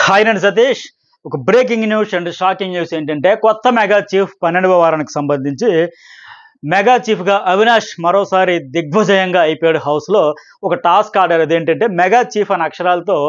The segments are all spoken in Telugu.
హాయ్ నేను సతీష్. ఒక breaking news and shocking news ఏంటంటే కొత్త మెగా చీఫ్ 12వ వారానికి సంబంధించి మెగా చీఫ్గా అవినాష్ మరోసారి దిగ్విజయంగా అయిపోయాడు. హౌస్లో ఒక టాస్క్ ఆడారు. అదేంటంటే మెగా చీఫ్ అనే అక్షరాలతో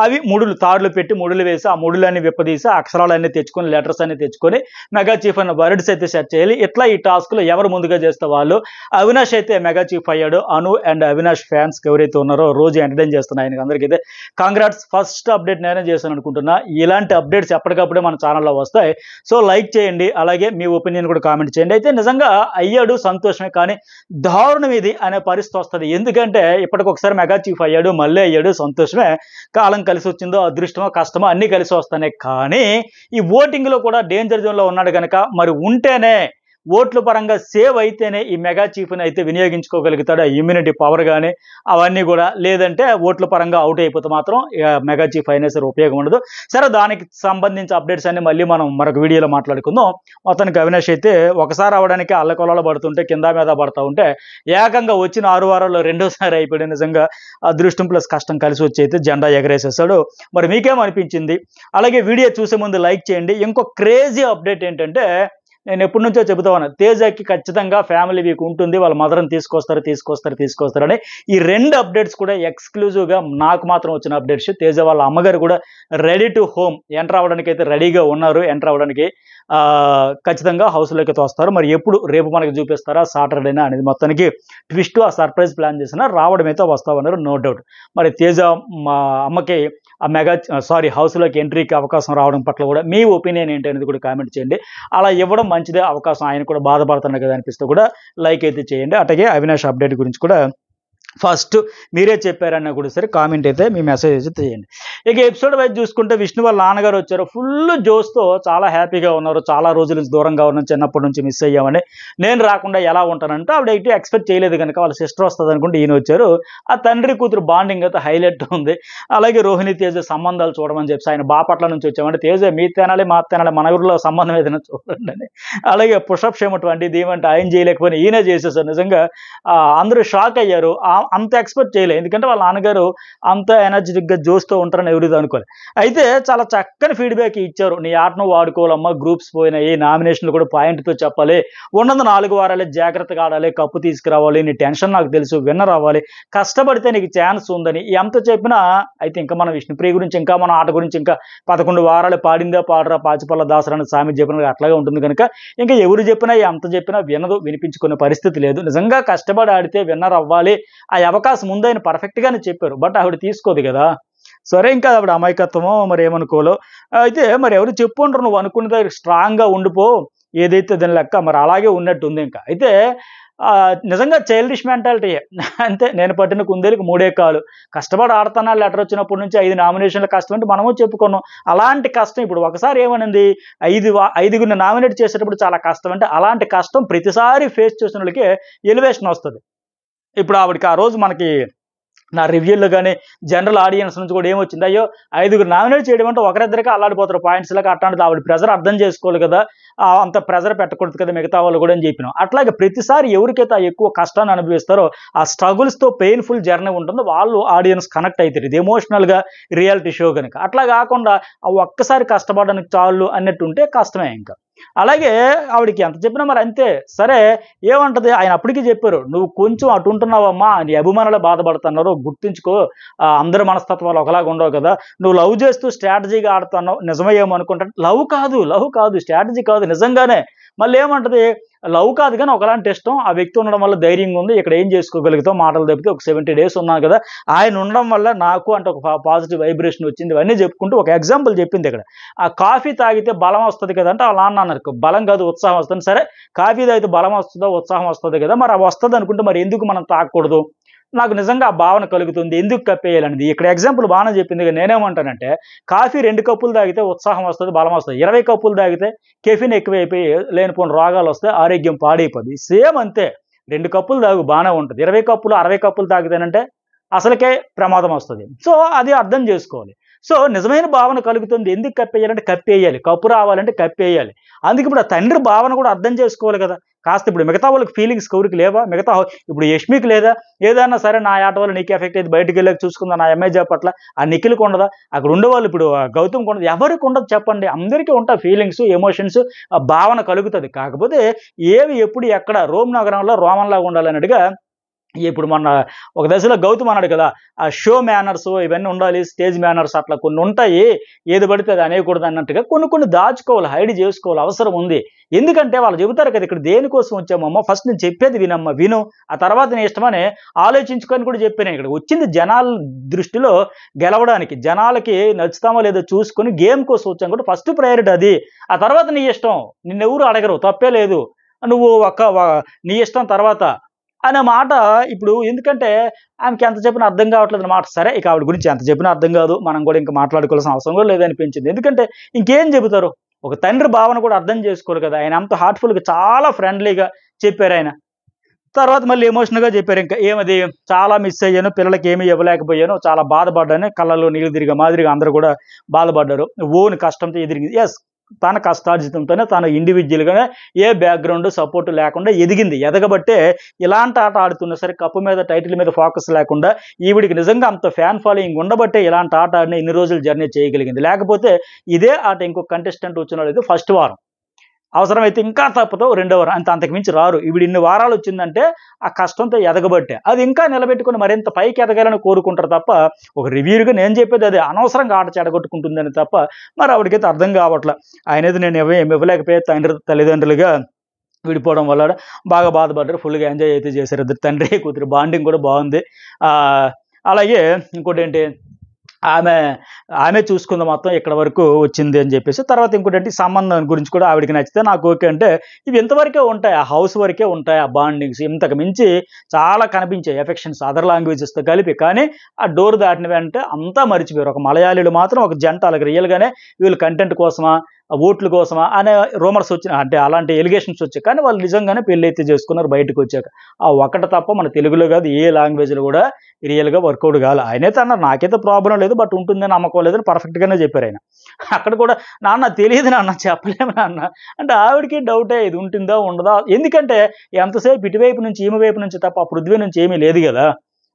అవి ముడులు తాడులు పెట్టి ముడులు వేసి ఆ ముడులన్నీ విప్పదీసి అక్షరాలన్నీ తెచ్చుకొని లెటర్స్ అన్ని తెచ్చుకొని మెగా చీఫ్ అన్న వర్డ్స్ అయితే సెట్ చేయాలి. ఇట్లా ఈ టాస్క్లో ఎవరు ముందుగా చేస్తే వాళ్ళు. అవినాష్ అయితే మెగా చీఫ్ అయ్యాడు. అను అండ్ అవినాష్ ఫ్యాన్స్కి ఎవరైతే ఉన్నారో రోజు ఎంటర్టైన్ చేస్తున్నాయి ఆయనకి అందరికైతే కాంగ్రాట్స్. ఫస్ట్ అప్డేట్ నేనే చేశాను అనుకుంటున్నా. ఇలాంటి అప్డేట్స్ ఎప్పటికప్పుడే మన ఛానల్లో వస్తాయి. సో లైక్ చేయండి, అలాగే మీ ఒపీనియన్ కూడా కామెంట్ చేయండి. అయితే నిజంగా అయ్యాడు సంతోషమే, కానీ దారుణం ఇది అనే పరిస్థితి వస్తుంది. ఎందుకంటే ఇప్పటికొకసారి మెగా చీఫ్ అయ్యాడు, మళ్ళీ అయ్యాడు సంతోషమే. కాలం కలిసి వచ్చిందో అదృష్టమో కష్టమో అన్నీ కలిసి వస్తాయి. కానీ ఈ ఓటింగ్లో కూడా డేంజర్ జోన్లో ఉన్నాడు కనుక మరి ఉంటేనే ఓట్ల పరంగా సేవ్ అయితేనే ఈ మెగా చీఫ్ని అయితే వినియోగించుకోగలుగుతాడు. ఆ ఇమ్యూనిటీ పవర్ కానీ అవన్నీ కూడా. లేదంటే ఓట్ల పరంగా అవుట్ అయిపోతే మాత్రం మెగా చీఫ్ అయినా సరే ఉపయోగం ఉండదు. సరే, దానికి సంబంధించి అప్డేట్స్ అన్ని మళ్ళీ మనం మరొక వీడియోలో మాట్లాడుకుందాం. మొత్తానికి అవినాష్ అయితే ఒకసారి అవడానికి అల్లకొలాలు పడుతుంటే కింద మీద పడుతూ ఉంటే ఏకంగా వచ్చిన 6 వారాల్లో రెండోసారి అయిపోయాడు. నిజంగా అదృష్టం ప్లస్ కష్టం కలిసి వచ్చి అయితే జెండా ఎగరేసేసాడు. మరి మీకేమనిపించింది? అలాగే వీడియో చూసే ముందు లైక్ చేయండి. ఇంకో క్రేజీ అప్డేట్ ఏంటంటే, నేను ఎప్పటి నుంచో చెబుతా ఉన్నాను, తేజకి ఖచ్చితంగా ఫ్యామిలీ వీక్ ఉంటుంది, వాళ్ళ మదర్ని తీసుకొస్తారని. ఈ 2 అప్డేట్స్ కూడా ఎక్స్క్లూజివ్గా నాకు మాత్రం వచ్చిన అప్డేట్స్. తేజ వాళ్ళ అమ్మగారు కూడా రెడీ టు హోమ్ ఎంటర్ అవ్వడానికి అయితే రెడీగా ఉన్నారు. ఎంటర్ అవ్వడానికి ఖచ్చితంగా హౌస్లోకి అయితే వస్తారు. మరి ఎప్పుడు, రేపు మనకి చూపిస్తారా సాటర్డేనా అనేది మొత్తానికి ట్విస్ట్, ఆ సర్ప్రైజ్ ప్లాన్ చేసినా రావడం అయితే వస్తామన్నారు, నో డౌట్. మరి తేజ మా అమ్మకి ఆ హౌస్లోకి ఎంట్రీకి అవకాశం రావడం పట్ల కూడా మీ ఒపీనియన్ ఏంటి అనేది కూడా కామెంట్ చేయండి. అలా ఇవ్వడం మంచిదే, అవకాశం ఆయన కూడా బాధపడుతున్నారు కదా అనిపిస్తే కూడా లైక్ అయితే చేయండి. అట్లాగే అవినాష్ అప్డేట్ గురించి కూడా ఫస్ట్ మీరే చెప్పారన్నా కూడా సరే కామెంట్ అయితే మీ మెసేజ్ అయితే చేయండి. ఇక ఎపిసోడ్ వైజ్ చూసుకుంటే విష్ణు వాళ్ళ నాన్నగారు వచ్చారు. ఫుల్ జోస్తో చాలా హ్యాపీగా ఉన్నారు. చాలా రోజుల నుంచి దూరంగా ఉన్నాం, చిన్నప్పటి నుంచి మిస్ అయ్యామని. నేను రాకుండా ఎలా ఉంటానంటే ఆవిడ అయితే ఎక్స్పెక్ట్ చేయలేదు కనుక వాళ్ళ సిస్టర్ వస్తుంది అనుకుంటే ఈయన వచ్చారు. ఆ తండ్రి కూతురు బాండింగ్ అయితే హైలైట్ ఉంది. అలాగే రోహిణి తేజ సంబంధాలు చూడమని చెప్పి ఆయన బాపట్ల నుంచి వచ్చామంటే తేజ మీ తినాలి మా తినాలి, మన ఊరిలో సంబంధం ఏదైనా చూడండి అని. అలాగే పుషప్ చేయమంటే ఇదేమంటే ఆయన చేయలేకపోయినా ఈయనే చేసేసారు. నిజంగా అందరూ షాక్ అయ్యారు. అంత ఎక్స్పెక్ట్ చేయలేదు, ఎందుకంటే వాళ్ళ నాన్నగారు అంత ఎనర్జెటిక్గా జోస్తో ఉంటారని ఎవరిది అనుకోలేదు. అయితే చాలా చక్కని ఫీడ్బ్యాక్ ఇచ్చారు. నీ ఆటను వాడుకోవాలమ్మా, గ్రూప్స్ పోయినాయి, నామినేషన్లు కూడా పాయింట్తో చెప్పాలి, ఉన్నది 4 వారాలే, జాగ్రత్తగా ఆడాలి, కప్పు తీసుకురావాలి, నీ టెన్షన్ నాకు తెలుసు, విన్నర్ అవ్వాలి, కష్టపడితే నీకు ఛాన్స్ ఉందని ఎంత చెప్పినా అయితే ఇంకా మన విష్ణుప్రియ గురించి, ఇంకా మన ఆట గురించి ఇంకా 11 వారాలు పాడిందా పాడరా పాచిపల్ల దాసరాని సామి చెప్పిన అట్లాగే ఉంటుంది కనుక ఇంకా ఎవరు చెప్పినా ఎంత చెప్పినా వినదు, వినిపించుకునే పరిస్థితి లేదు. నిజంగా కష్టపడి ఆడితే విన్నర్ అవ్వాలి, ఆ అవకాశం ఉందని పర్ఫెక్ట్గానే చెప్పారు. బట్ ఆవిడ తీసుకోదు కదా. సరే, ఇంకా ఆవిడ అమాయకత్వమో మరి ఏమనుకోలో. అయితే మరి ఎవరు చెప్పుండ్రు, నువ్వు అనుకున్నది స్ట్రాంగ్గా ఉండిపో, ఏదైతే దాని లెక్క మరి అలాగే ఉన్నట్టు ఉంది. ఇంకా అయితే నిజంగా చైల్డిష్ మెంటాలిటీ అంతే. నేను పట్టిన కుందేలకు 3 కాలు. కష్టపడి ఆడుతున్నా, లెటర్ వచ్చినప్పటి నుంచి 5 నామినేషన్ల కష్టం అంటే మనము చెప్పుకున్నాం. అలాంటి కష్టం ఇప్పుడు ఒకసారి ఏమనింది, 5గురిని నామినేట్ చేసేటప్పుడు చాలా కష్టం అంటే అలాంటి కష్టం ప్రతిసారి ఫేస్ చేసిన వాళ్ళకి ఎలివేషన్ వస్తుంది. ఇప్పుడు ఆవిడకి ఆ రోజు మనకి నా రివ్యూల్లో కానీ జనరల్ ఆడియన్స్ నుంచి కూడా ఏమొచ్చింది, అయ్యో 5గురు నామినేట్ చేయడం అంటే ఒకరిద్దరికి అల్లాడిపోతారు పాయింట్స్ లాగా. అట్లాంటిది ఆవిడ ప్రెజర్ అర్థం చేసుకోవాలి కదా, అంత ప్రెజర్ పెట్టకూడదు కదా మిగతా వాళ్ళు కూడా అని చెప్పినాం. అట్లాగే ప్రతిసారి ఎవరికైతే ఎక్కువ కష్టాన్ని అనుభవిస్తారో, ఆ స్ట్రగుల్స్తో పెయిన్ఫుల్ జర్నీ ఉంటుందో వాళ్ళు ఆడియన్స్ కనెక్ట్ అవుతారు. ఇది ఎమోషనల్గా రియాలిటీ షో కనుక. అట్లా కాకుండా ఒక్కసారి కష్టపడడానికి చాలు అన్నట్టు ఉంటే కష్టమే. ఇంకా అలాగే ఆవిడకి ఎంత చెప్పినా మరి అంతే. సరే, ఏమంటది, ఆయన అప్పటికీ చెప్పారు, నువ్వు కొంచెం అటు ఉంటున్నావమ్మా, నీ అభిమానులు బాధపడుతున్నారు, గుర్తుంచుకో, అందరి మనస్తత్వాలు ఒకలాగా ఉండవు కదా, నువ్వు లవ్ చేస్తూ స్ట్రాటజీగా ఆడుతున్నావు, నిజమేమో అనుకుంటా. లవ్ కాదు స్ట్రాటజీ కాదు నిజంగానే. మళ్ళీ ఏమంటది, లవ్ కాదు కానీ ఒకలాంటి ఇష్టం, ఆ వ్యక్తి ఉండడం వల్ల ధైర్యంగా ఉంది, ఇక్కడ ఏం చేసుకోగలుగుతాం, మాటలు తప్పితే ఒక 70 days ఉన్నాను కదా, ఆయన ఉండడం వల్ల నాకు అంటే ఒక పాజిటివ్ వైబ్రేషన్ వచ్చింది, ఇవన్నీ చెప్పుకుంటూ ఒక ఎగ్జాంపుల్ చెప్పింది. ఇక్కడ ఆ కాఫీ తాగితే బలం వస్తుంది కదా అంటే వాళ్ళ నాన్న అన్నారు, బలం కాదు ఉత్సాహం వస్తుంది. సరే, కాఫీ తాగితే బలం వస్తుందో ఉత్సాహం వస్తుంది కదా, మరి వస్తుంది అనుకుంటే మరి ఎందుకు మనం తాగకూడదు? నాకు నిజంగా ఆ భావన కలుగుతుంది, ఎందుకు కప్పేయాలనేది. ఇక్కడ ఎగ్జాంపుల్ బాగానే చెప్పింది. నేనేమంటానంటే, కాఫీ 2 కప్పులు తాగితే ఉత్సాహం వస్తుంది, బలం వస్తుంది. 20 కప్పులు తాగితే కెఫిన్ ఎక్కువైపోయి లేనిపోయిన రోగాలు వస్తాయి, ఆరోగ్యం పాడైపోద్ది. సేమ్ అంతే, 2 కప్పులు తాగు బాగానే ఉంటుంది, 20 కప్పులు 60 కప్పులు తాగితేనంటే అసలుకే ప్రమాదం వస్తుంది. సో అది అర్థం చేసుకోవాలి. సో నిజమైన భావన కలుగుతుంది, ఎందుకు కప్పేయాలంటే కప్పేయాలి, కప్పు రావాలంటే కప్పేయాలి. అందుకే ఇప్పుడు ఆ తండ్రి భావన కూడా అర్థం చేసుకోవాలి కదా. కాస్త ఇప్పుడు మిగతా వాళ్ళకి ఫీలింగ్స్ ఎవరికి లేవా? ఇప్పుడు యష్మికి లేదా? ఏదైనా సరే నా ఆట వల్ల నీకు ఎఫెక్ట్ అయితే బయటికి వెళ్ళాక చూసుకుందా నా ఎంఐజా పట్ల, ఆ నిఖిల్కి ఉండదా? అక్కడ ఉండేవాళ్ళు ఇప్పుడు గౌతమ్కి ఉండదు, ఎవరికి ఉండదు చెప్పండి? అందరికీ ఉంటాయి ఫీలింగ్స్, ఎమోషన్స్, భావన కలుగుతుంది. కాకపోతే ఏవి ఎప్పుడు ఎక్కడ రోమ్ నగరంలో రోమన్లాగా ఉండాలన్నట్టుగా ఇప్పుడు మొన్న ఒక దశలో గౌతమ్ అన్నాడు కదా, ఆ షో మేనర్స్ ఇవన్నీ ఉండాలి, స్టేజ్ మేనర్స్ అట్లా కొన్ని ఉంటాయి, ఏది పడితే అది అనేయకూడదు అన్నట్టుగా కొన్ని దాచుకోవాలి, హైడ్ చేసుకోవాలి, అవసరం ఉంది. ఎందుకంటే వాళ్ళు చెబుతారు కదా, ఇక్కడ దేనికోసం వచ్చామమ్మా, ఫస్ట్ నేను చెప్పేది వినమ్మా, విను, ఆ తర్వాత నీ ఇష్టమని ఆలోచించుకొని కూడా చెప్పాను. ఇక్కడ వచ్చింది జనాల దృష్టిలో గెలవడానికి, జనాలకి నచ్చుతామో లేదో చూసుకొని గేమ్ కోసం వచ్చాం కూడా ఫస్ట్ ప్రయారిటీ అది. ఆ తర్వాత నీ ఇష్టం, నిన్నెవరు అడగరు, తప్పే లేదు, నువ్వు నీ ఇష్టం తర్వాత అనే మాట. ఇప్పుడు ఎందుకంటే ఆమెకి ఎంత చెప్పినా అర్థం కావట్లేదు అన్నమాట. సరే, ఇక ఆవిడ గురించి ఎంత చెప్పినా అర్థం కాదు, మనం కూడా ఇంకా మాట్లాడుకోవాల్సిన అవసరం కూడా లేదనిపించింది. ఎందుకంటే ఇంకేం చెబుతారు, ఒక తండ్రి భావన కూడా అర్థం చేసుకోరు కదా. ఆయన అంత హార్ట్ఫుల్గా చాలా ఫ్రెండ్లీగా చెప్పారు ఆయన. తర్వాత మళ్ళీ ఎమోషనల్గా చెప్పారు. ఇంకా ఏమది, చాలా మిస్ అయ్యాను, పిల్లలకి ఏమీ ఇవ్వలేకపోయాను, చాలా బాధపడ్డాను, కళ్ళలో నీళ్ళు తిరిగే మాదిరిగా అందరూ కూడా బాధపడ్డారు, ఓన్ కష్టంతో ఎదిరింది. ఎస్, తన కష్టార్జితంతోనే తను ఇండివిజువల్గానే ఏ బ్యాక్గ్రౌండ్ సపోర్ట్ లేకుండా ఎదిగింది. ఎదగబట్టే ఇలాంటి ఆట ఆడుతున్నా సరే కప్పు మీద టైటిల్ మీద ఫోకస్ లేకుండా ఈవిడికి నిజంగా అంత ఫ్యాన్ ఫాలోయింగ్ ఉండబట్టే ఇలాంటి ఆట ఆడిన ఇన్ని రోజులు జర్నీ చేయగలిగింది. లేకపోతే ఇదే ఆట ఇంకో కంటెస్టెంట్ వచ్చిన ఫస్ట్ వారం, అవసరమైతే ఇంకా తప్పతో రెండో వారం, అంతకు మించి రారు. ఈవిడ ఇన్ని వారాలు వచ్చిందంటే ఆ కష్టంతో ఎదగబట్టే. అది ఇంకా నిలబెట్టుకుని మరింత పైకి ఎదగాలని కోరుకుంటారు తప్ప, ఒక రివ్యూగా నేను చెప్పేది అదే, అనవసరంగా ఆట చెడగొట్టుకుంటుందని తప్ప మరి ఆవిడకైతే అర్థం కావట్లే. ఆయనైతే నేను ఏమి ఇవ్వలేకపోయే, తల్లిదండ్రులుగా విడిపోవడం వల్ల బాగా బాధపడ్డారు, ఫుల్గా ఎంజాయ్ అయితే చేశారు. ఇద్దరు తండ్రి కూతురు బాండింగ్ కూడా బాగుంది. అలాగే ఇంకోటి ఏంటి, ఆమె చూసుకుంది మొత్తం ఇక్కడ వరకు వచ్చింది అని చెప్పేసి. తర్వాత ఇంకోటి ఏంటి, సంబంధం గురించి కూడా ఆవిడకి నచ్చితే నాకు ఓకే అంటే, ఇవి ఇంతవరకే ఉంటాయి, ఆ హౌస్ వరకే ఉంటాయి ఆ బాండింగ్స్. ఇంతకు మించి చాలా కనిపించాయి ఎఫెక్షన్స్ అదర్ లాంగ్వేజెస్తో కలిపి. కానీ ఆ డోర్ దాటిన వెంటనే అంతా మర్చిపోయారు. ఒక మలయాళీలు మాత్రం ఒక జంట అలాగే రియల్గానే వీళ్ళు కంటెంట్ కోసమా, ఓట్ల కోసమా అనే రూమర్స్ వచ్చిన, అంటే అలాంటి ఎలిగేషన్స్ వచ్చాయి. కానీ వాళ్ళు నిజంగానే పెళ్లి అయితే చేసుకున్నారు బయటకు వచ్చాక. ఆ ఒకటి తప్ప మన తెలుగులో కాదు ఏ లాంగ్వేజ్లో కూడా రియల్గా వర్కౌట్ కావాలి. ఆయనైతే అన్నారు నాకైతే ప్రాబ్లం లేదు, బట్ ఉంటుందని నమ్మకం లేదని పర్ఫెక్ట్గానే చెప్పారు ఆయన. అక్కడ కూడా నాన్న తెలియదు నాన్న, చెప్పలేము నాన్న అంటే ఆవిడకి డౌటే, ఇది ఉంటుందా ఉండదా. ఎందుకంటే ఎంతసేపు ఇటువైపు నుంచి ఈమె వైపు నుంచి తప్ప ఆ పృథ్వీ నుంచి ఏమీ లేదు కదా.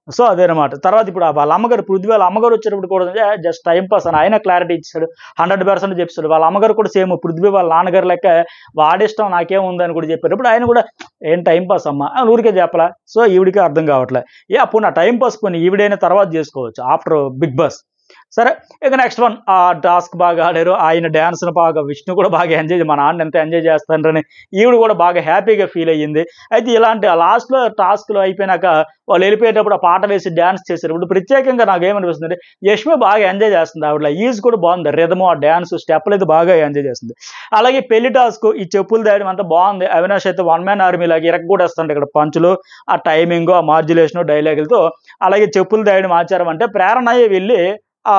సో అదేనమాట. తర్వాత ఇప్పుడు వాళ్ళ అమ్మగారు, పృథ్వీ వాళ్ళ అమ్మగారు వచ్చేటప్పుడు కూడా జస్ట్ టైం పాస్ అని ఆయన క్లారిటీ ఇచ్చాడు, 100% చెప్పాడు. వాళ్ళ అమ్మగారు కూడా సేమ్ పృథ్వీ వాళ్ళ నాన్నగారు లెక్క వాడిష్టం నాకేం ఉందని కూడా చెప్పారు. ఇప్పుడు ఆయన కూడా ఏం టైం పాస్ అమ్మా ఊరికే చెప్పలా. సో ఈవిడికి అర్థం కావట్లే. అప్పుడు నా టైం పాస్ పోనీ ఈవిడైనా తర్వాత చేసుకోవచ్చు ఆఫ్టర్ బిగ్ బాస్. సరే, ఇక నెక్స్ట్ వన్, ఆ టాస్క్ బాగా ఆడారు, ఆయన డ్యాన్స్ను బాగా, విష్ణు కూడా బాగా ఎంజాయ్, మా నాన్న ఎంత ఎంజాయ్ చేస్తారని ఈవిడ కూడా బాగా హ్యాపీగా ఫీల్ అయ్యింది. అయితే ఇలాంటి లాస్ట్లో టాస్క్లో అయిపోయినాక వాళ్ళు వెళ్ళిపోయేటప్పుడు ఆ పాట వేసి డ్యాన్స్ చేశారు. ఇప్పుడు ప్రత్యేకంగా నాకేమనిపిస్తుంది అంటే యష్మి బాగా ఎంజాయ్ చేస్తుంది, ఆవిడ ఈజ్ కూడా బాగుంది, రిథము, ఆ డ్యాన్స్ స్టెప్లు అయితే బాగా ఎంజాయ్ చేస్తుంది. అలాగే పెళ్లి టాస్క్, ఈ చెప్పులు దాయడం అంతా బాగుంది. అవినాష్ అయితే వన్ మ్యాన్ ఆర్మీ లాగా ఇరగకూడేస్తుంది ఇక్కడ పంచులు, ఆ టైమింగ్, ఆ మాడ్యులేషన్, డైలాగులతో. అలాగే చెప్పులు దాయడం ఆచారం అంటే ప్రేరణ వెళ్ళి ఆ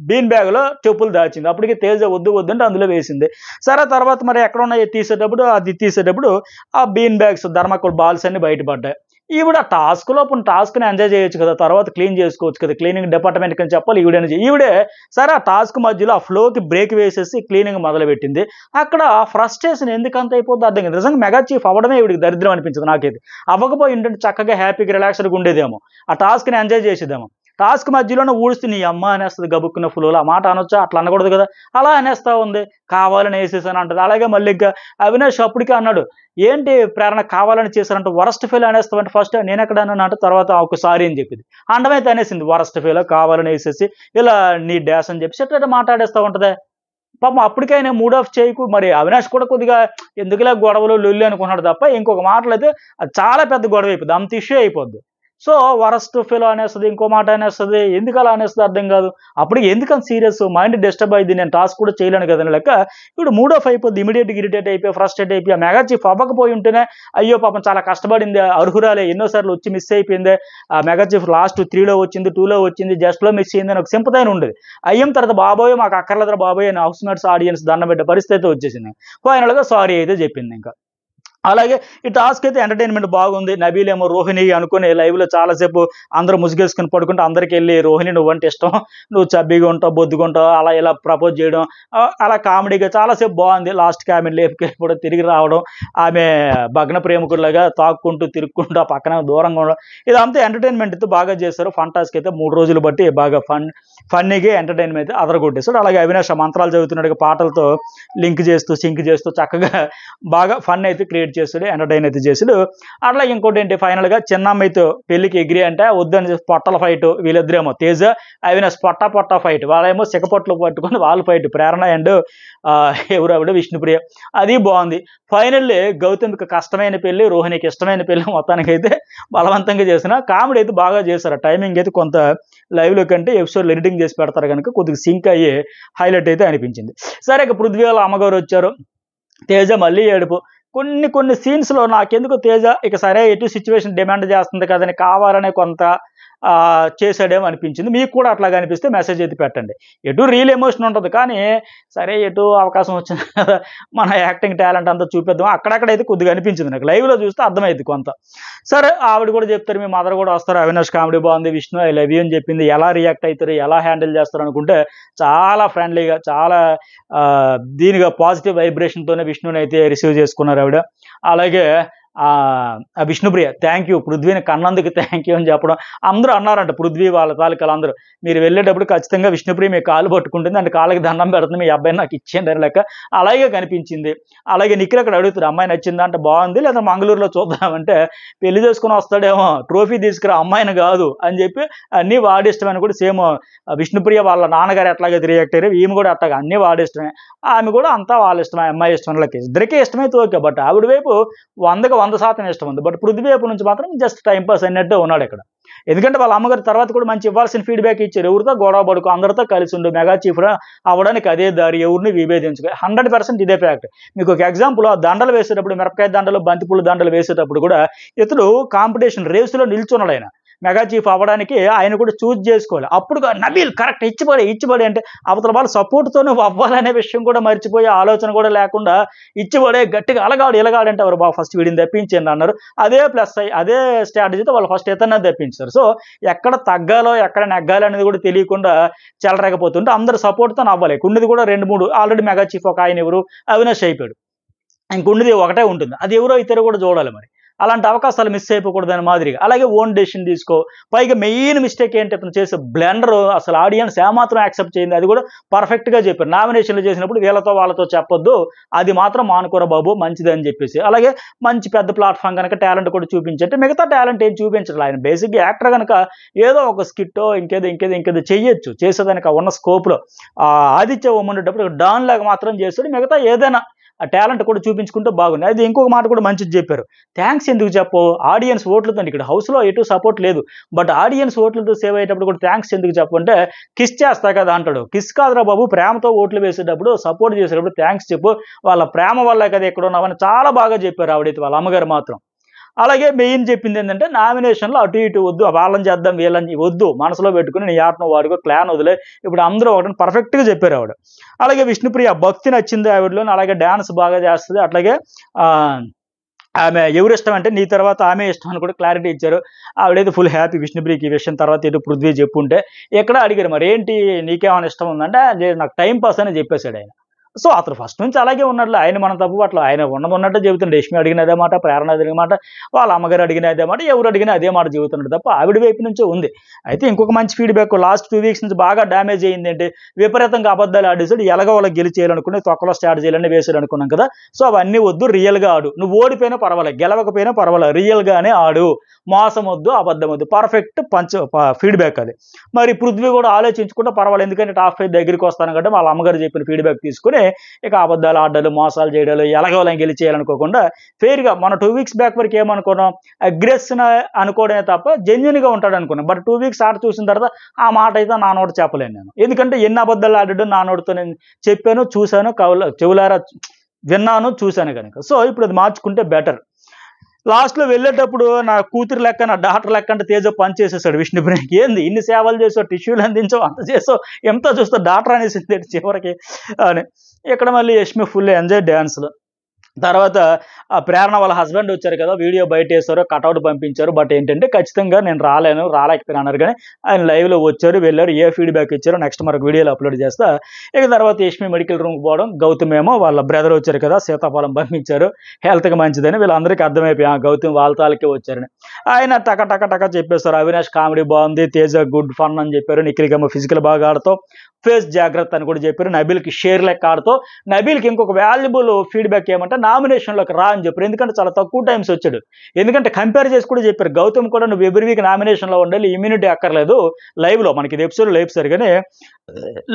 బీన్ బ్యాగ్లో చెప్పులు దాచింది, అప్పటికి తేజ వద్దు అంటే అందులో వేసింది. సరే, తర్వాత మరి ఎక్కడ ఉన్నాయో తీసేటప్పుడు ఆ బీన్ బ్యాగ్స్, ధర్మకోల్ బాల్స్ అన్ని బయటపడ్డాయి. ఈవిడ టాస్క్ని ఎంజాయ్ చేయొచ్చు కదా, తర్వాత క్లీన్ చేసుకోవచ్చు కదా, క్లీనింగ్ డిపార్ట్మెంట్కి అని చెప్పాలి ఈవిడే. సరే, ఆ టాస్క్ మధ్యలో ఆ ఫ్లోకి బ్రేక్ వేసేసి క్లీనింగ్ మొదలుపెట్టింది. అక్కడ ఫ్రస్ట్రేషన్ ఎందుకంత అయిపోద్దో అర్థం కాదు. నిజంగా మెగా చీఫ్ అవ్వడమే ఈవిడికి దరిద్రం అనిపించింది నాకైతే. అవ్వకపోయి ఏంటంటే చక్కగా హ్యాపీగా రిలాక్స్డ్గా ఉండేదేమో, ఆ టాస్క్ని ఎంజాయ్ చేసేదేమో. టాస్క్ మధ్యలోనే ఊడుస్తూ నీ అమ్మ అనేస్తుంది గబుక్కున్న ఫ్లోలో. ఆ మాట అనొచ్చా? అట్లా అనకూడదు కదా, అలా అనేస్తా ఉంది, కావాలని వేసేసాను అంటది. అలాగే మళ్ళీ ఇంకా అవినాష్ అప్పటికే అన్నాడు, ఏంటి ప్రేరణ కావాలని చేశారంటే, వరస్ట్ ఫెయిల్ అనేస్తామంటే ఫస్ట్ నేను ఎక్కడ అన్నాను అంటే తర్వాత ఒకసారి అని చెప్పింది. అండమైతే అనేసింది, వరస్ట్ ఫెయిల్ కావాలని వేసేసి ఇలా నీ డాష్ అని చెప్పి ఎట్లా మాట్లాడేస్తూ ఉంటుంది. పాపం అప్పటికైనా మూడ్ ఆఫ్ చేయకు. మరి అవినాష్ కూడా కొద్దిగా ఎందుకులా గొడవలు లొల్లి అనుకున్నాడు తప్ప, ఇంకొక మాటలు అయితే అది చాలా పెద్ద గొడవ అయిపోద్ది, అంత ఇష్యూ అయిపోద్ది. సో వరస్ట్ ఫెలో అనేస్తుంది, ఇంకో మాట అనేస్తుంది, ఎందుకు అలా అనేస్తుంది అర్థం కాదు. అప్పటికి ఎందుకంత సీరియస్, మైండ్ డిస్టర్బ్ అయింది, నేను టాస్క్ కూడా చేయలేను కదని లెక్క. ఇప్పుడు మూడ్ ఆఫ్ అయిపోద్ది, ఇమీడియట్గా ఇరిటేట్ అయిపోయి, ఫ్రస్ట్రేట్ అయిపోయి. ఆ మెగా చీఫ్ అవ్వకపోయి ఉంటేనే అయ్యో పాపం చాలా కష్టపడింది, అర్హురాలే, ఎన్నోసార్లు వచ్చి మిస్ అయిపోయింది, ఆ మెగా చీఫ్ లాస్ట్ 3లో వచ్చింది, 2లో వచ్చింది, జస్ట్లో మిస్ అయింది అని ఒక సింపతైన ఉండేది. అయ్యం తర్వాత బాబోయ్ మాకు అక్కర్లేదురా బాబోయ్ అని హౌస్ మేట్స్ ఆడియన్స్ దండం పెట్టే పరిస్థితి వచ్చేసింది. ఫైనల్గా సారీ అయితే చెప్పింది. ఇంకా అలాగే ఈ టాస్క్ అయితే ఎంటర్టైన్మెంట్ బాగుంది. నబీల్ ఏమో రోహిణి అనుకుని లైవ్లో చాలాసేపు అందరూ ముసుగేసుకుని పడుకుంటే అందరికి వెళ్ళి రోహిణి నువ్వంటే ఇష్టం, నువ్వు చబ్బీగా ఉంటావు, బొద్దుగా ఉంటావు, అలా ఇలా ప్రపోజ్ చేయడం, అలా కామెడీగా చాలాసేపు బాగుంది. లాస్ట్కి ఆమె లేపుకెళ్ళిపోవడం, తిరిగి రావడం, ఆమె భగ్న ప్రేమికుల్లాగా తాక్కుంటూ తిరుక్కుంటూ ఆ పక్కన దూరంగా ఉండడం, ఇదంతా ఎంటర్టైన్మెంట్ అయితే బాగా చేశారు. ఫన్ టాస్క్ అయితే 3 రోజులు బట్టి బాగా ఫన్నీగా ఎంటర్టైన్మెంట్ అయితే అదరగొట్టేశాడు. అలాగే అవినాష్ మంత్రాలు చదువుతున్నట్టుగా పాటలతో లింక్ చేస్తూ సింక్ చేస్తూ చక్కగా బాగా ఫన్ అయితే క్రియేట్ చేసాడు, ఎంటర్టైన్ అయితే చేసాడు. అట్లా ఇంకోటి ఏంటి, ఫైనల్గా చిన్నమ్మాయితో పెళ్లికి ఎగ్రీ అంటే వద్దని పొట్టల ఫైట్, వీళ్ళిద్దరేమో తేజ అవినాష్ పొట్ట ఫైట్, వాళ్ళేమో సిగపొట్లు పట్టుకొని వాళ్ళు ఫైట్, ప్రేరణ అండ్ ఎవరు ఆవిడ విష్ణుప్రియ, అది బాగుంది. ఫైనల్లీ గౌతమ్కి కష్టమైన పెళ్లి, రోహిణికి ఇష్టమైన పెళ్లి, మొత్తానికి అయితే బలవంతంగా చేసిన కామెడీ అయితే బాగా చేశారు. టైమింగ్ అయితే కొంత లైవ్లో కంటే ఎపిసోడ్లు ఎడిటింగ్ చేసి పెడతారు కనుక కొద్దిగా సింక్ అయ్యి హైలైట్ అయితే అనిపించింది. సరే, ఇక పృథ్వీ వాళ్ళ అమ్మగారు వచ్చారు, తేజ మళ్ళీ ఏడుపు. కొన్ని సీన్స్లో నాకెందుకు తేజ ఇక సరే ఎటు సిచ్యువేషన్ డిమాండ్ చేస్తుంది కదని కావాలనే కొంత చేశాడేమో అనిపించింది. మీకు కూడా అట్లాగా అనిపిస్తే మెసేజ్ అయితే పెట్టండి. ఎటు రియల్ ఎమోషన్ ఉంటుంది, కానీ సరే ఎటు అవకాశం వచ్చింది కదా మన యాక్టింగ్ టాలెంట్ అంతా చూపిద్దాం, అక్కడక్కడైతే కొద్దిగా అనిపించింది నాకు. లైవ్లో చూస్తే అర్థమైంది కొంత. సరే, ఆవిడ కూడా చెప్తారు, మీ మదర్ కూడా వస్తారు, అవినాష్ కామెడీ బాగుంది, విష్ణు ఐ లవ్ యూ అని చెప్పింది, ఎలా రియాక్ట్ అవుతారు, ఎలా హ్యాండిల్ చేస్తారు అనుకుంటే చాలా ఫ్రెండ్లీగా, చాలా దీనిగా పాజిటివ్ వైబ్రేషన్తోనే విష్ణుని అయితే రిసీవ్ చేసుకున్నారు ఆవిడ. అలాగే విష్ణుప్రియ థ్యాంక్ యూ, పృథ్వీని కన్నందుకు థ్యాంక్ యూ అని చెప్పడం. అందరూ అన్నారంట, పృథ్వీ వాళ్ళ తాలూకాలు అందరూ, మీరు వెళ్ళేటప్పుడు ఖచ్చితంగా విష్ణుప్రియ మీ కాలు పట్టుకుంటుంది, అంటే కాళ్ళకి దండం పెడుతుంది, మీ అబ్బాయిని నాకు ఇచ్చేయండి అని లెక్క. అలాగే కనిపించింది. అలాగే నిఖిల్ అక్కడ అడుగుతారు, అమ్మాయి నచ్చిందా అంటే బాగుంది, లేదా మంగళూరులో చూద్దామంటే పెళ్లి చేసుకుని వస్తాడేమో, ట్రోఫీ తీసుకురా అమ్మాయిని కాదు అని చెప్పి అన్నీ వాడిష్టమని కూడా సేమ్ విష్ణుప్రియ వాళ్ళ నాన్నగారు ఎట్లాగైతే రియాక్ట్ అయ్యారు, ఈమె కూడా అట్లాగా అన్నీ వాడిష్టమే, ఆమె కూడా అంతా వాళ్ళ ఇష్టమే, అమ్మాయి ఇష్టం, వాళ్ళకి ఇద్దరికీ ఇష్టమైతే ఓకే. బట్ ఆవిడ వైపు 100% ఇష్టం ఉంది, బట్ పృథ్వీ వైపు నుంచి మాత్రం జస్ట్ టైంపాస్ అన్నట్టే ఉన్నాడు ఇక్కడ. ఎందుకంటే వాళ్ళ అమ్మగారి తర్వాత కూడా మంచి ఇవ్వాల్సిన ఫీడ్బ్యాక్ ఇచ్చారు, ఎవరితో గొడవ పడుకో, అందరితో కలిసి ఉండు, మెగా చీఫ్ అవ్వడానికి అదే దారి, ఎవరిని విభేదించుకో, 100% ఇదే ఫ్యాక్ట్. మీకు ఒక ఎగ్జాంపుల్, దండలు వేసేటప్పుడు, మిరపకాయ దండలు, బంతిపూల దండలు వేసేటప్పుడు కూడా ఇతడు కాంపిటీషన్ రేసులో నిల్చున్నాడు. ఆయన మెగా చీఫ్ అవ్వడానికి ఆయన కూడా చూజ్ చేసుకోవాలి. అప్పుడు నబీల్ కరెక్ట్ ఇచ్చిపడే అంటే అవతల వాళ్ళ సపోర్ట్తో నువ్వు అవ్వాలనే విషయం కూడా మర్చిపోయే ఆలోచన కూడా లేకుండా ఇచ్చిపడే గట్టిగా ఇలగాడంటే ఎవరు బాగా ఫస్ట్ వీడిని తెప్పించండి అన్నారు. అదే ప్లస్ అదే స్ట్రాటజీతో వాళ్ళు ఫస్ట్ ఇతనే తెప్పించారు. సో ఎక్కడ తగ్గాలో ఎక్కడ నెగ్గాలో అనేది కూడా తెలియకుండా చెలరేకపోతుంటే అందరు సపోర్ట్తో అవ్వాలి. ఉన్నది కూడా 2-3 ఆల్రెడీ మెగా చీఫ్ ఒక ఆయన ఎవరు అవినాష్ అయిపోయాడు, ఇంకొన్నది ఒకటే ఉంటుంది, అది ఎవరో ఇతరు కూడా చూడాలి. మరి అలాంటి అవకాశాలు మిస్ అయిపోకూడదని మాదిరిగా. అలాగే ఓన్ డెసిషన్ తీసుకో. పైగా మెయిన్ మిస్టేక్ ఏంటి, అతను చేసే బ్లెండర్ అసలు ఆడియన్స్ ఏమాత్రం యాక్సెప్ట్ చేయింది, అది కూడా పర్ఫెక్ట్గా చెప్పారు. నామినేషన్లు చేసినప్పుడు వీళ్ళతో వాళ్ళతో చెప్పొద్దు, అది మాత్రం మానుకోరా బాబు మంచిది అని చెప్పేసి. అలాగే మంచి పెద్ద ప్లాట్ఫామ్ కనుక టాలెంట్ కూడా చూపించంటే, మిగతా టాలెంట్ ఏం చూపించరు. ఆయన బేసిక్గా యాక్టర్ కనుక ఏదో ఒక స్కిట్టో ఇంకేదో చెయ్యొచ్చు, చేసేదానికి ఉన్న స్కోప్లో. ఆదిత్య ఉండేటప్పుడు డాన్ లాగా మాత్రం చేస్తాడు, మిగతా ఏదైనా ఆ టాలెంట్ కూడా చూపించుకుంటూ బాగుంది. అది ఇంకొక మాట కూడా మంచిది చెప్పారు, థ్యాంక్స్ ఎందుకు చెప్పు, ఆడియన్స్ ఓట్లతో, ఇక్కడ హౌస్లో ఎటు సపోర్ట్ లేదు, బట్ ఆడియన్స్ ఓట్లతో సేవ్ అయ్యేటప్పుడు కూడా థ్యాంక్స్ ఎందుకు చెప్పు అంటే, కిస్ చేస్తా కదా అంటాడు. కిస్ కాదురా బాబు, ప్రేమతో ఓట్లు వేసేటప్పుడు సపోర్ట్ చేసేటప్పుడు థ్యాంక్స్ చెప్పు, వాళ్ళ ప్రేమ వల్ల కదా ఎక్కడ ఉన్నామని చాలా బాగా చెప్పారు ఆవిడైతే, వాళ్ళ అమ్మగారు మాత్రం. అలాగే మెయిన్ చెప్పింది ఏంటంటే, నామినేషన్లో అటు ఇటు వద్దు, వాళ్ళని చేద్దాం వీళ్ళని వద్దు, మనసులో పెట్టుకుని నీ ఆటను వాడుకో, క్లాన్ వదిలే, ఇప్పుడు అందరూ ఒకటి పర్ఫెక్ట్గా చెప్పారు ఆవిడ. అలాగే విష్ణుప్రియ భక్తి నచ్చింది ఆవిడలో, అలాగే డ్యాన్స్ బాగా చేస్తుంది. అట్లాగే ఆమె ఎవరు ఇష్టం అంటే నీ తర్వాత ఆమె ఇష్టం అని కూడా క్లారిటీ ఇచ్చారు. ఆవిడైతే ఫుల్ హ్యాపీ విష్ణుప్రియకి ఈ విషయం. తర్వాత ఏదో పృథ్వీ చెప్పుంటే ఎక్కడ అడిగారు, మరి ఏంటి నీకేమైనా ఇష్టం ఉందంటే, నాకు టైం పాస్ అని చెప్పేశాడు ఆయన. సో అతను ఫస్ట్ నుంచి అలాగే ఉన్నట్లు, ఆయన మనం తప్పు పట్ల, ఆయన ఉన్నట్టే చెబుతున్నాడు. రష్మి అడిగిన అదే మాట, ప్రేరణ అడిగిన మాట, వాళ్ళ అమ్మగారు అడిగిన అదే మాట, ఎవరు అడిగినా అదే మాట చెబుతున్నాడు తప్ప ఆవిడ వైపు నుంచే ఉంది. అయితే ఇంకొక మంచి ఫీడ్బ్యాక్, లాస్ట్ 2 వీక్స్ నుంచి బాగా డ్యామేజ్ అయ్యింది అంటే, విపరీతంగా అబద్ధాలు ఆడేసాడు, ఎలాగో వాళ్ళకి గెలిచేయాలనుకుని తొక్కలో స్టార్ట్ చేయాలని వేసాడు అనుకున్నాం కదా. సో అవన్నీ వద్దు, రియల్గా ఆడు, నువ్వు ఓడిపోయినా పర్వాలేదు, గెలవకపోయినా పర్వాలేదు, రియల్గానే ఆడు, మోసం వద్దు, అబద్ధం వద్దు, పర్ఫెక్ట్ ఫీడ్బ్యాక్ అది. మరి పృథ్వీ కూడా ఆలోచించుకుంటే పర్వాలేదు, ఎందుకంటే టాప్ 5 దగ్గరికి వస్తాను కాబట్టి వాళ్ళ అమ్మగారు చెప్పిన ఫీడ్బ్యాక్ తీసుకుని ఇక అబద్ధాలు ఆడాలు, మోసాలు చేయడాలు, ఎలాగోలా గెలిచేయాలనుకోకుండా ఫెయిర్గా, మన 2 వీక్స్ బ్యాక్ వరకు ఏమనుకున్నాం, అగ్రెషన్ అనుకోవడమే తప్ప జెన్యున్గా ఉంటాడు అనుకున్నాం. బట్ 2 వీక్స్ ఆట చూసిన తర్వాత ఆ మాట అయితే నా నోట చెప్పలేను నేను, ఎందుకంటే ఎన్ని అబద్ధాలు ఆడాడు నా నోటితో నేను చెప్పాను, చూశాను, చెవులారా విన్నాను, చూశాను కనుక. సో ఇప్పుడు అది మార్చుకుంటే బెటర్. లాస్ట్లో వెళ్ళేటప్పుడు నా కూతురు లెక్క, నా డాక్టర్ లెక్క అంటే తేజ పని చేసేసాడు విష్ణుప్రియకి. ఏంది ఇన్ని సేవలు చేసావు, టిష్యూలు అందించావు, అంత చేసావు, ఎంత చూస్తావు, డాక్టర్ అనేసింది చివరికి అని. ఇక్కడ మళ్ళీ యష్మి ఫుల్ ఎంజాయ్ డ్యాన్స్లో. తర్వాత ఆ ప్రేరణ వాళ్ళ హస్బెండ్ వచ్చారు కదా, వీడియో బయట వేశారు, కటౌట్ పంపించారు. బట్ ఏంటంటే ఖచ్చితంగా నేను రాలేకపోయినా అన్నారు. కానీ ఆయన లైవ్లో వచ్చారు, వెళ్ళారు, ఏ ఫీడ్బ్యాక్ ఇచ్చారో నెక్స్ట్ మరొక వీడియోలో అప్లోడ్ చేస్తా. ఇక తర్వాత యష్మి మెడికల్ రూమ్కి పోవడం, గౌతమ్ ఏమో వాళ్ళ బ్రదర్ వచ్చారు కదా సీతాఫలం పంపించారు, హెల్త్కి మంచిదని వీళ్ళందరికీ అర్థమైపోయి గౌతమ్ వాళ్ళ తాలకే వచ్చారని. ఆయన టక టక టక చెప్పేశారు. అవినాష్ కామెడీ బాగుంది, తేజ గుడ్ ఫన్ అని చెప్పారు, నిఖిల్కేమో ఫిజికల్ బాగా ఆడుతావు, ఫేస్ జాగ్రత్త అని కూడా చెప్పారు, నబీల్కి షేర్ లెక్క ఆడుతావు. నబీల్కి ఇంకొక వాల్యుబుల్ ఫీడ్బ్యాక్ ఏమంటే నామినేషన్లోకి రా అని చెప్పారు. ఎందుకంటే చాలా తక్కువ టైమ్స్ వచ్చాడు. ఎందుకంటే కంపేర్ చేసి కూడా చెప్పారు, గౌతమ్ కూడా నువ్వు ఎవ్రీ వీక్ నామినేషన్లో ఉండాలి, ఇమ్యూనిటీ అక్కర్లేదు. లైవ్లో మనకి ఇది ఎపిసోడ్ లైవ్ సార్, కానీ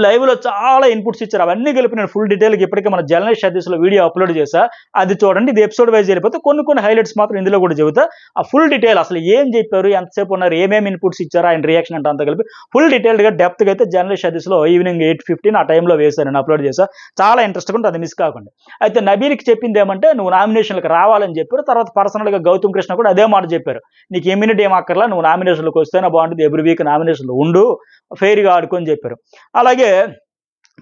లైవ్లో చాలా ఇన్పుట్స్ ఇచ్చారు. అవన్నీ కలిపి నేను ఫుల్ డీటెయిల్గా ఇప్పటికే మన జర్నలిస్ట్ సర్వీస్లో వీడియో అప్లోడ్ చేశా, అది చూడండి. ఇది ఎపిసోడ్ వైజ్ వెళ్ళిపోతే కొన్ని హైలైట్స్ మాత్రం ఇందులో కూడా చెబుతా. ఆ ఫుల్ డీటెయిల్ అసలు ఏం చెప్పారు, ఎంతసేపు ఉన్నారు, ఏమేమి ఇన్పుట్స్ ఇచ్చారు, ఆయన రియాక్షన్ అంటే అంతా కలిపి ఫుల్ డీటెయిల్డ్గా డెప్త్గా అయితే జర్నలిస్ట్ సర్వీస్లో ఈవినింగ్ 8:15 ఆ టైంలో వేశాను, నేను అప్లోడ్ చేశా. చాలా ఇంట్రెస్ట్గా ఉంటుంది, అది మిస్ కాకుండా. అయితే నబీల్కి చెప్పింది ఏమంటే నువ్వు నామినేషన్లకు రావాలని చెప్పారు. తర్వాత పర్సనల్గా గౌతమ్ కృష్ణ కూడా అదే మాట చెప్పారు, నీకు ఇమ్యూనిటీ ఏం అక్కర్లా, నువ్వు నామినేషన్లకు వస్తేనే బాగుంటుంది, ఎవ్రీ వీక్ నామినేషన్లో ఉండు, ఫెయిర్గా ఆడుకొని చెప్పారు. అలాగే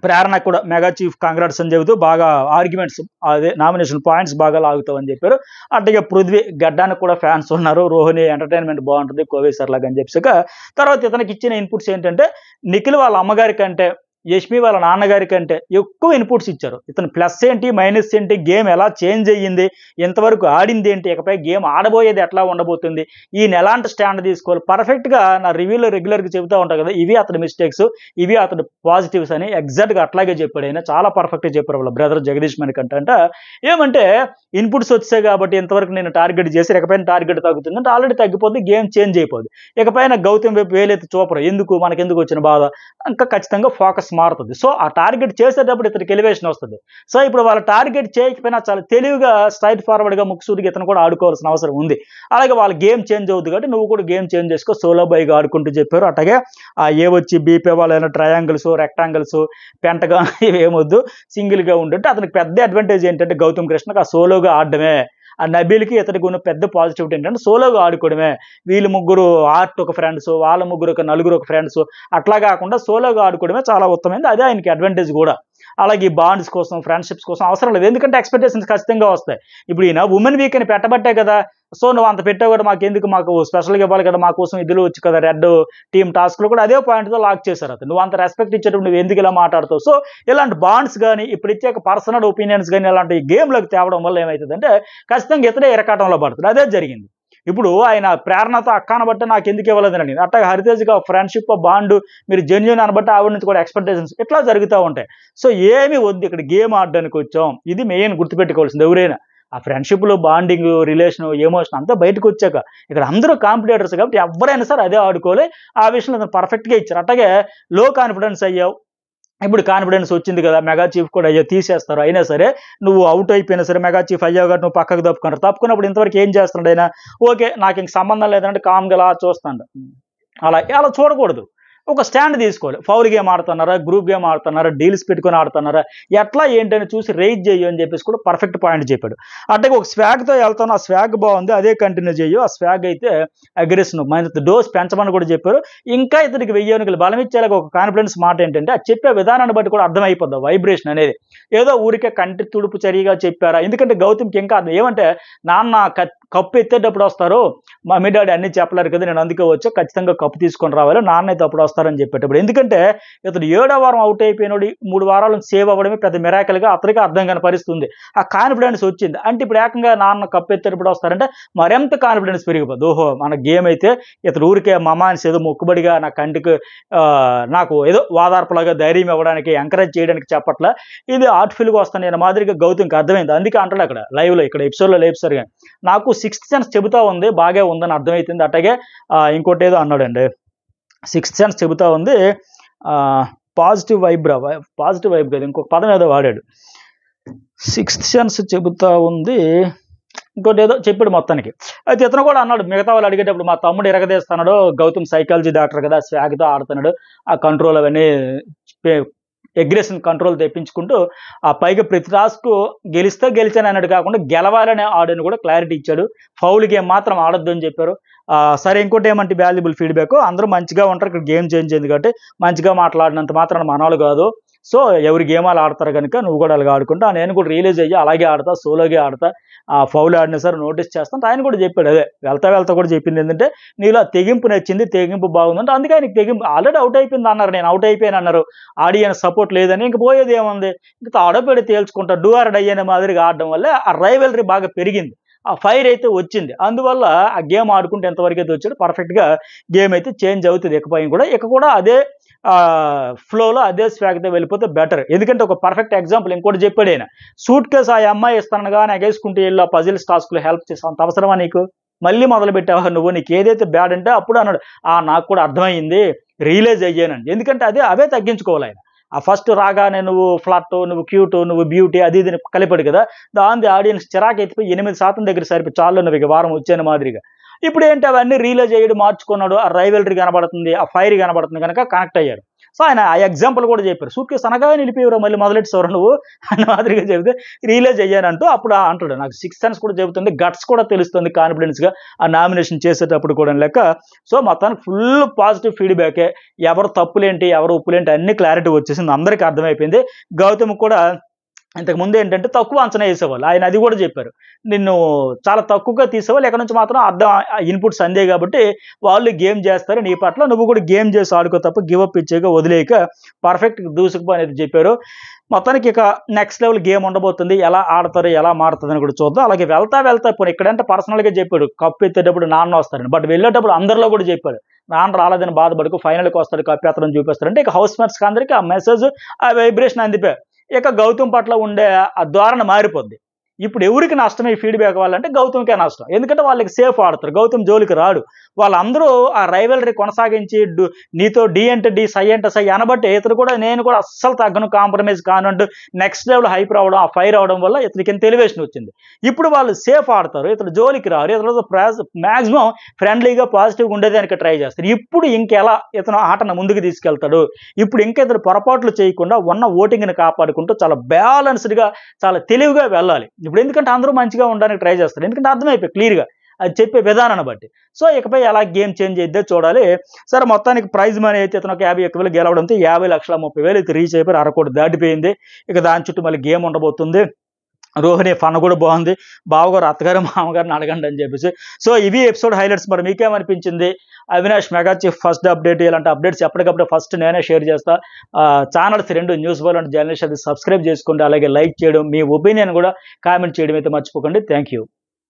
ప్రేరణకు కూడా మెగా చీఫ్ కాంగ్రాట్స్ అని చెబుతూ బాగా ఆర్గ్యుమెంట్స్, అదే నామినేషన్ పాయింట్స్ బాగా లాగుతావు అని చెప్పారు. అట్లాగే పృథ్వీ గడ్డానికి కూడా ఫ్యాన్స్ ఉన్నారు, రోహిణి ఎంటర్టైన్మెంట్ బాగుంటుంది, కోవేశ్వర్ లాగా అని చెప్పాక తర్వాత ఇతనికి ఇచ్చిన ఇన్పుట్స్ ఏంటంటే నిఖిల్ వాళ్ళ అమ్మగారి కంటే యష్మి వాళ్ళ నాన్నగారి కంటే ఎక్కువ ఇన్పుట్స్ ఇచ్చారు. ఇతను ప్లస్ ఏంటి, మైనస్ ఏంటి, గేమ్ ఎలా చేంజ్ అయ్యింది, ఎంతవరకు ఆడింది ఏంటి, ఇకపై గేమ్ ఆడబోయేది ఎట్లా ఉండబోతుంది, ఈయన ఎలాంటి స్టాండ్ తీసుకోవాలి, పర్ఫెక్ట్గా నా రివ్యూలో రెగ్యులర్గా చెబుతూ ఉంటాను కదా, ఇవి అతని మిస్టేక్స్, ఇవి అతని పాజిటివ్స్ అని ఎగ్జాక్ట్గా అట్లాగే చెప్పాడు. ఆయన చాలా పర్ఫెక్ట్గా చెప్పారు వాళ్ళ బ్రదర్ జగదీష్ మణికంఠ. అంటే ఏమంటే ఇన్పుట్స్ వచ్చాయి కాబట్టి ఇంతవరకు నేను టార్గెట్ చేసి ఇకపైన టార్గెట్ తగ్గుతుంది అంటే ఆల్రెడీ తగ్గిపోద్ది, గేమ్ చేంజ్ అయిపోద్ది. ఇకపైన గౌతమ్ వైపు వేలైతే చూపరు, మనకి ఎందుకు వచ్చిన బాధ, ఇంకా ఖచ్చితంగా ఫోకస్ మారుతుంది. సో ఆ టార్గెట్ చేసేటప్పుడు ఇతనికి ఎలివేషన్ వస్తుంది. సో ఇప్పుడు వాళ్ళ టార్గెట్ చేయకపోయినా చాలా తెలివిగా స్ట్రైట్ ఫార్వర్డ్గా ముక్సూటిగా ఇతను కూడా ఆడుకోవాల్సిన అవసరం ఉంది. అలాగే వాళ్ళ గేమ్ చేంజ్ అవుతుంది కాబట్టి నువ్వు కూడా గేమ్ చేంజ్ చేసుకో, సోలో బైగా ఆడుకుంటూ చెప్పారు. అట్లాగే ఆ ఏ వచ్చి బీపే వాళ్ళైనా ట్రయాంగిల్స్, రెక్టాంగిల్స్, పెంటగా ఇవేమొద్దు, సింగిల్గా ఉంటుంటే అతనికి పెద్ద అడ్వాంటేజ్ ఏంటంటే గౌతమ్ కృష్ణకు ఆ సోలోగా ఆడడమే. ఆ నబీల్కి ఇతనికి ఉన్న పెద్ద పాజిటివిటీ ఏంటంటే సోలోగా ఆడుకోవడమే. వీళ్ళు ముగ్గురు ఆర్ట్ ఒక ఫ్రెండ్స్, వాళ్ళ ముగ్గురు ఒక నలుగురు ఒక ఫ్రెండ్స్, అట్లా కాకుండా సోలోగా ఆడుకోవడమే చాలా ఉత్తమైంది. అదే ఆయనకి అడ్వాంటేజ్ కూడా. అలాగే బాండ్స్ కోసం, ఫ్రెండ్షిప్స్ కోసం అవసరం లేదు, ఎందుకంటే ఎక్స్పెక్టేషన్స్ ఖచ్చితంగా వస్తాయి. ఇప్పుడు ఈయన ఉమెన్ వీక్ అని పెట్టబట్టే కదా, సో నువ్వు అంత పెట్టావు కదా, మాకెందుకు, మాకు స్పెషల్గా ఇవ్వాలి కదా, మా కోసం ఇదిలో వచ్చు కదా, రెడ్ టీమ్ టాస్క్లో కూడా అదే పాయింట్తో లాక్ చేశారు. అతను నువ్వు అంత రెస్పెక్ట్ ఇచ్చేటప్పుడు నువ్వు ఎందుకు ఇలా మాట్లాడుతావు. సో ఇలాంటి బాండ్స్ కానీ ఇప్పుడు ఇచ్చే పర్సనల్ ఒపీనియన్స్ కానీ ఇలాంటి గేమ్లోకి తేవడం వల్ల ఏమవుతుందంటే ఖచ్చితంగా ఇతడే ఇరకాటంలో పడుతుంది. అదే జరిగింది. ఇప్పుడు ఆయన ప్రేరణతో అక్కన బట్టి నాకు ఎందుకు ఇవ్వలేదని అడిగింది. అట్లా హరితేజ్గా ఫ్రెండ్షిప్ బాండ్ మీరు జెన్యూన్ అనబట్టి ఆవిడ నుంచి కూడా ఎక్స్పెక్టేషన్స్ ఇట్లా జరుగుతూ ఉంటాయి. సో ఏమీ వద్దు, ఇక్కడ గేమ్ ఆడడానికి వచ్చాం, ఇది మెయిన్ గుర్తుపెట్టుకోవాల్సింది. ఎవరైనా ఆ ఫ్రెండ్షిప్లో బాండింగ్, రిలేషన్, ఎమోషన్ అంతా బయటకు వచ్చాక ఇక్కడ అందరూ కాంపిటేటర్స్ కాబట్టి ఎవరైనా సరే అదే ఆడుకోవాలి. ఆ విషయంలో పర్ఫెక్ట్గా ఇచ్చారు. అట్లాగే లో కాన్ఫిడెన్స్ అయ్యావు, ఇప్పుడు కాన్ఫిడెన్స్ వచ్చింది కదా, మెగా చీఫ్ కూడా అయ్యో తీసేస్తారు, అయినా సరే నువ్వు అవుట్ అయిపోయినా సరే మెగా చీఫ్ అయ్యావు కాబట్టి నువ్వు పక్కకు తప్పుకున్నప్పుడు ఇంతవరకు ఏం చేస్తున్నాడు ఆయన, ఓకే నాకు ఇంక సంబంధం లేదంటే కామ్గా అలా చూస్తాడు. అలా చూడకూడదు, ఒక స్టాండ్ తీసుకోవాలి. ఫౌల్ గేమ్ ఆడుతున్నారా, గ్రూప్ గేమ్ ఆడుతున్నారా, డీల్స్ పెట్టుకొని ఆడుతున్నారా, ఎట్లా ఏంటని చూసి రేజ్ చేయు అని చెప్పేసి కూడా పర్ఫెక్ట్ పాయింట్ చెప్పాడు. అంటే ఒక స్వాగ్తో వెళ్తాను, ఆ స్వాగ్ బాగుంది, అదే కంటిన్యూ చేయు, ఆ స్వాగ్ అయితే అగ్రెషన్ మైనస్ డోస్ పెంచమని కూడా చెప్పారు. ఇంకా ఇతనికి వెయ్యనుకలు బలం ఇచ్చేలాగా ఒక కాన్ఫిడెన్స్ మాట ఏంటంటే ఆ చెప్పే విధానాన్ని బట్టి కూడా అర్థమైపోద్ది వైబ్రేషన్ అనేది. ఏదో ఊరికే కంటి తుడుపు చర్యగా చెప్పారా, ఎందుకంటే గౌతమ్కి ఇంకా అర్థం ఏమంటే నాన్న కప్పు ఎత్తేటప్పుడు వస్తారు, మమ్మీ డాడీ అన్నీ చెప్పలేరు కదా, నేను అందుకే వచ్చి ఖచ్చితంగా కప్పు తీసుకొని రావాలి, నాన్న అయితే అప్పుడు వస్తారని చెప్పేటప్పుడు. ఎందుకంటే ఇతను 7వ వారం అవుట్ అయిపోయినోడు 3 వారాలను సేవ్ అవ్వడమే పెద్ద మిరాకల్గా అతనికి అర్థం కాని పరిస్థితి ఉంది. ఆ కాన్ఫిడెన్స్ వచ్చింది అంటే ఇప్పుడు ఏకంగా నాన్న కప్పు ఎత్తేటప్పుడు వస్తారంటే మరింత కాన్ఫిడెన్స్ పెరిగిపోద్ది. ఓహో మన గేమ్ అయితే ఇతను ఊరికే మమాన్స్ ఏదో మొక్కుబడిగా నా కంటికి నాకు ఏదో వాదార్పులాగా ధైర్యం ఇవ్వడానికి ఎంకరేజ్ చేయడానికి చెప్పట్లా, ఇది ఆర్ట్ఫుల్గా వస్తాను నేను మాదిరిగా గౌతమ్కి అర్థమైంది. అందుకే అంటాడు అక్కడ లైవ్లో, ఇక్కడ ఎపిసోడ్లో లేపుసారు కానీ నాకు 6th సెన్స్ చెబుతా ఉంది, బాగా ఉందని అర్థమవుతుంది. అట్లాగే ఇంకోటి ఏదో అన్నాడండి, 6th సెన్స్ చెబుతా ఉంది, పాజిటివ్ వైబ్ కదా, ఇంకొక పదం ఏదో వాడాడు, 6th సెన్స్ చెబుతా ఉంది, ఇంకోటి ఏదో చెప్పాడు మొత్తానికి. అయితే ఇతను కూడా అన్నాడు, మిగతా వాళ్ళు అడిగేటప్పుడు మా తమ్ముడు ఎరగదేస్తున్నాడు, గౌతమ్ సైకాలజీ డాక్టర్ కదా, స్వాగ్తో ఆడుతున్నాడు, ఆ కంట్రోల్ అవన్నీ అగ్రెషన్ కంట్రోల్ తెప్పించుకుంటూ ఆ పైగా ప్రతి టాస్క్ గెలిచాను అన్నట్టు కాకుండా గెలవాలనే ఆడని కూడా క్లారిటీ ఇచ్చాడు. ఫౌల్ గేమ్ మాత్రం ఆడొద్దు అని చెప్పారు. సరే ఇంకోటి ఏమంటే వాల్యుబుల్ ఫీడ్బ్యాక్, అందరూ మంచిగా ఉంటారు, ఇక్కడ గేమ్ చేంజ్ అయింది కాబట్టి మంచిగా మాట్లాడినంత మాత్రాన మనవాళ్ళు కాదు, సో ఎవరి గేమ్ వాళ్ళు ఆడతారు కనుక నువ్వు కూడా అలాగే ఆడుకుంటా, నేను కూడా రిలీజ్ అయ్యి అలాగే ఆడతా, సోలోగే ఆడతా, ఫౌల్ ఆడినా సరే నోటీస్ చేస్తాను ఆయన కూడా చెప్పాడు. అదే వెళ్తా కూడా చెప్పింది ఏంటంటే నీలో తెగింపు నచ్చింది, తెగింపు బాగుందంటే అందుకే ఆయనకి తెగింపు. ఆల్రెడీ అవుట్ అయిపోయింది అన్నారు, నేను అవుట్ అయిపోయాను అన్నారు, ఆడియన్స్ సపోర్ట్ లేదని, ఇంక పోయేది ఏముంది, ఇంకా ఆడపడి తేల్చుకుంటా డూ ఆర్ డై అనే మాదిరిగా ఆడడం వల్ల ఆ రైవల్రీ బాగా పెరిగింది, ఆ ఫైర్ అయితే వచ్చింది. అందువల్ల ఆ గేమ్ ఆడుకుంటే ఎంతవరకు అయితే వచ్చాడు పర్ఫెక్ట్గా గేమ్ అయితే చేంజ్ అవుతుంది. ఇక కూడా అదే ఫ్లోలో అదే స్వాగ్తో వెళ్ళిపోతే బెటర్. ఎందుకంటే ఒక పర్ఫెక్ట్ ఎగ్జాంపుల్ ఇంకోటి చెప్పాడు ఆయన, సూట్ కేసు ఆ అమ్మాయి ఇస్తానగా నాకు వేసుకుంటే వెళ్ళి ఆ పజిల్స్ టాస్క్లో హెల్ప్ చేసావు, అంత అవసరమా నీకు, మళ్ళీ మొదలు పెట్టావా నువ్వు, నీకు ఏదైతే బ్యాడ్ అంటే అప్పుడు అన్నాడు నాకు కూడా అర్థమైంది రియలైజ్ అయ్యానండి. ఎందుకంటే అవే తగ్గించుకోవాలి ఆయన. ఆ ఫస్ట్ రాగానే నువ్వు ఫ్లట్, నువ్వు క్యూట్, నువ్వు బ్యూటీ అది ఇది కలిపాడు కదా, దాని ఆడియన్స్ చిరాకు ఎత్తిపోయి 8% దగ్గర సరిపోయి చాలు నువ్వు ఇక వారం వచ్చాను మాదిరిగా. ఇప్పుడు ఏంటి అవన్నీ రియలైజ్ అయ్యాడు, మార్చుకున్నాడు, ఆ రైవల్రీ కనబడుతుంది, ఆ ఫైర్ కనబడుతుంది కనుక కనెక్ట్ అయ్యారు. సో ఆయన ఆ ఎగ్జాంపుల్ కూడా చెప్పారు, సూట్ కేసు అనగా నిలిపేవరా మళ్ళీ మొదలెట్టేవారు నువ్వు అన్న మాదిరిగా చెబితే రియలైజ్ అయ్యానంటూ అప్పుడు అంటాడు నాకు 6th సెన్స్ కూడా చెబుతుంది, గట్స్ కూడా తెలుస్తుంది కాన్ఫిడెన్స్గా ఆ నామినేషన్ చేసేటప్పుడు కూడా లెక్క. సో మొత్తానికి ఫుల్ పాజిటివ్ ఫీడ్బ్యాకే, ఎవరు తప్పులేంటి ఎవరు ఉప్పులేంటి అన్ని క్లారిటీ వచ్చేసింది, అందరికీ అర్థమైపోయింది. గౌతమ్ కూడా ఇంతకుముందు ఏంటంటే తక్కువ అంచనా వేసేవాళ్ళు, ఆయన అది కూడా చెప్పారు, నిన్ను చాలా తక్కువగా తీసేవాళ్ళు, ఎక్కడి నుంచి మాత్రం అర్థం ఇన్పుట్స్ అందే కాబట్టి వాళ్ళు గేమ్ చేస్తారు, నీ పట్ల నువ్వు కూడా గేమ్ చేసి ఆడుకో తప్ప గివప్ ఇచ్చేగా వదిలేక పర్ఫెక్ట్ దూసుకుపో అనేది చెప్పారు. మొత్తానికి ఇక నెక్స్ట్ లెవెల్ గేమ్ ఉండబోతుంది, ఎలా ఆడతారు ఎలా మారుతుంది అని కూడా చూద్దాం. అలాగే వెళ్తా ఇప్పుడు ఇక్కడంటే పర్సనల్గా చెప్పాడు కప్పు ఎత్తేటప్పుడు నాన్న వస్తారని, బట్ వెళ్ళేటప్పుడు అందరిలో కూడా చెప్పాడు నాన్న రాలేదని బాధపడుకు, ఫైనల్కి వస్తాడు కప్పు ఎత్తడం చూపిస్తారంటే ఇక హౌస్ మేట్స్కి అందరికీ ఆ మెసేజ్ ఆ వైబ్రేషన్ అందిపోయారు. ఇక గౌతమ్ పట్ల ఉండే ఆ ధోరణ మారిపోద్ది. ఇప్పుడు ఎవరికి నష్టం ఈ ఫీడ్బ్యాక్ వాళ్ళంటే గౌతమ్కే నష్టం, ఎందుకంటే వాళ్ళకి సేఫ్ ఆడతారు, గౌతమ్ జోలికి రాడు. వాళ్ళందరూ ఆ రైవల్రీ కొనసాగించి నీతో డి అంటే డి, సై అంటే సై అనబట్టి ఇతను కూడా నేను కూడా అస్సలు తగ్గను, కాంప్రమైజ్ కానంటూ నెక్స్ట్ లెవెల్ హైప్ రావడం, ఆ ఫైర్ అవడం వల్ల ఇతనికి ఎంత ఎలివేషన్ వచ్చింది. ఇప్పుడు వాళ్ళు సేఫ్ ఆడతారు, ఇతను జోలికి రారు, ఇతరులతో మ్యాక్సిమం ఫ్రెండ్లీగా పాజిటివ్గా ఉండేదానికి ట్రై చేస్తారు. ఇప్పుడు ఇంకెలా ఇతను ఆటను ముందుకు తీసుకెళ్తాడు, ఇప్పుడు ఇంకా ఇతను పొరపాట్లు చేయకుండా ఉన్న ఓటింగ్ని కాపాడుకుంటూ చాలా బ్యాలెన్స్డ్గా చాలా తెలివిగా వెళ్ళాలి. ఇప్పుడు ఎందుకంటే అందరూ మంచిగా ఉండడానికి ట్రై చేస్తారు, ఎందుకంటే అర్థమైపోయి క్లియర్గా అది చెప్పే విధానాన్ని బట్టి. సో ఇకపై ఎలా గేమ్ చేంజ్ అయితే చూడాలి. సరే మొత్తానికి ప్రైజ్ మనీ అయితే ఇతను 51,000 గెలవడంతో 50,30,000 అయితే రీచ్ అయిపోయి 1 కోటి దాటిపోయింది. ఇక దాని చుట్టూ మళ్ళీ గేమ్ ఉండబోతుంది. రోహిణి ఫన్ కూడా బాగుంది, బావగారు అత్తగారు మామగారిని అడగండి అని చెప్పేసి. సో ఇవి ఎపిసోడ్ హైలైట్స్. మరి మీకేమనిపించింది? Avinash mega chief first update, ఇలాంటి అప్డేట్స్ ఎప్పటికప్పుడు ఫస్ట్ నేనే షేర్ చేస్తా. Channels 2 news ball and journalist అది సబ్స్క్రైబ్ చేసుకోండి, అలాగే లైక్ చేయడం, మీ ఒపీనియన్ కూడా కామెంట్ చేయడం అయితే మర్చిపోకండి. Thank you.